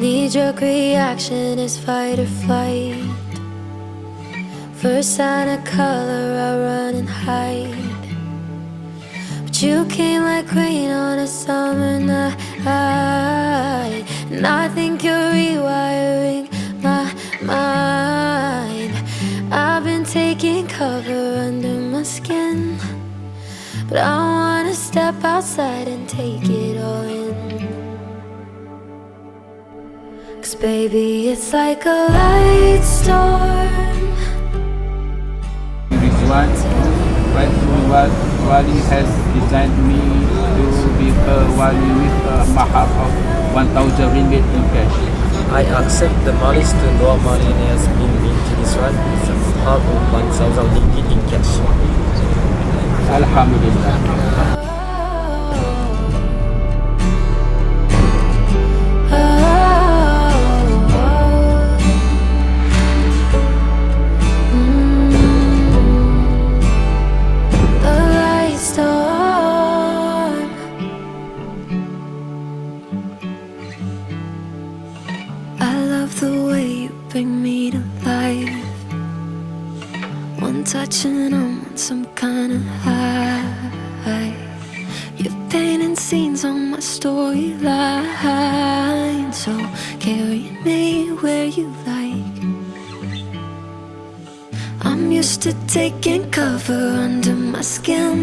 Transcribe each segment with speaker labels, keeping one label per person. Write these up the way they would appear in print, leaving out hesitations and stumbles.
Speaker 1: Knee-jerk reaction is fight or flight. First sign of color, I run and hide. But you came like rain on a summer night, and I think you're rewiring my mind. I've been taking cover under my skin, but I wanna step outside and take it all in. 'Cause baby, it's like a light storm.
Speaker 2: This one, Wali has designed me to be a Wali with a mahar of 1,000 ringgit in cash.
Speaker 3: I accept the malice to Noah Marina has been into this one with a mahar of 1,000 ringgit in cash.
Speaker 2: Alhamdulillah.
Speaker 1: Touching I'm on some kind of high. You're painting scenes on my storyline, so carry me where you like. I'm used to taking cover under my skin,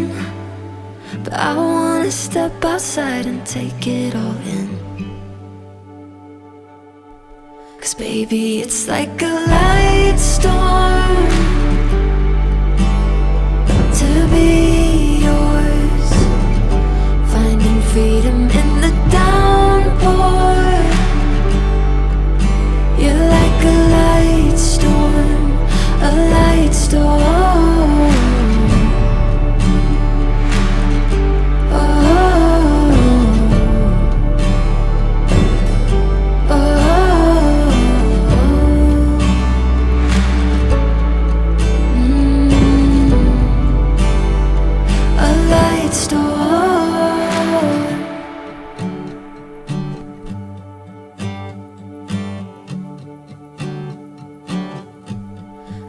Speaker 1: but I wanna step outside and take it all in. 'Cause baby, it's like a light storm. To be yours, finding freedom in the downpour. You're like a light storm, a light storm.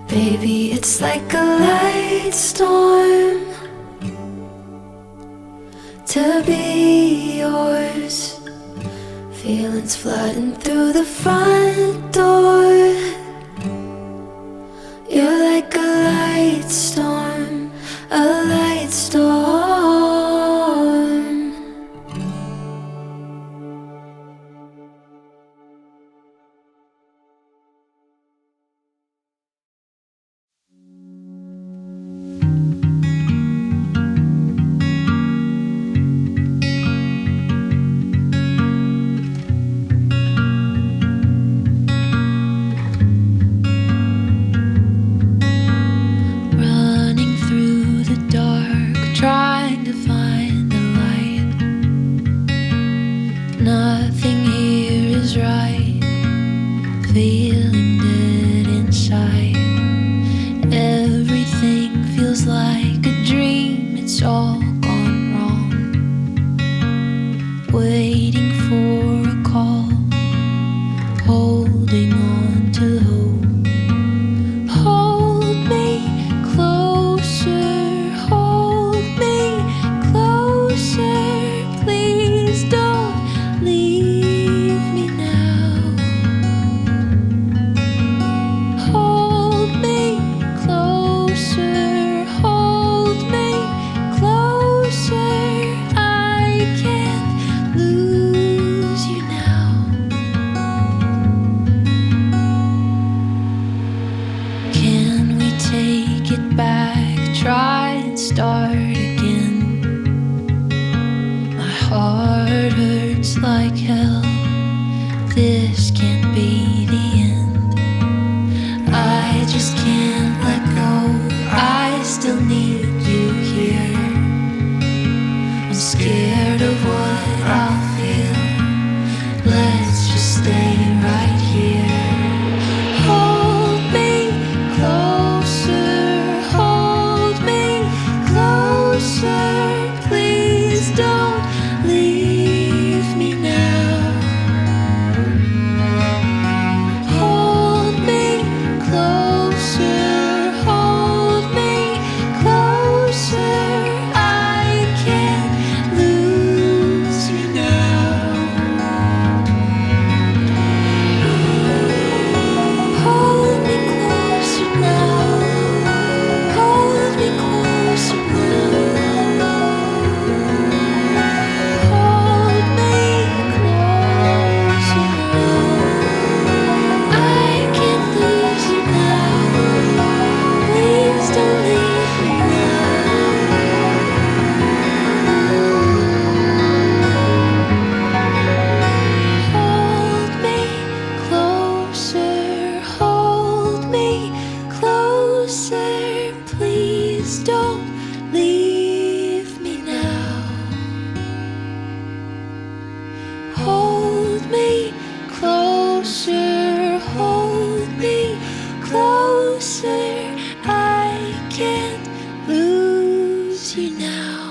Speaker 1: Baby, it's like a light storm. To be yours, feelings flooding through the front door. You're like a light storm, a light storm.
Speaker 4: Please don't leave me now.
Speaker 1: Please don't leave me now. Hold me closer, hold me closer. I can't lose you now.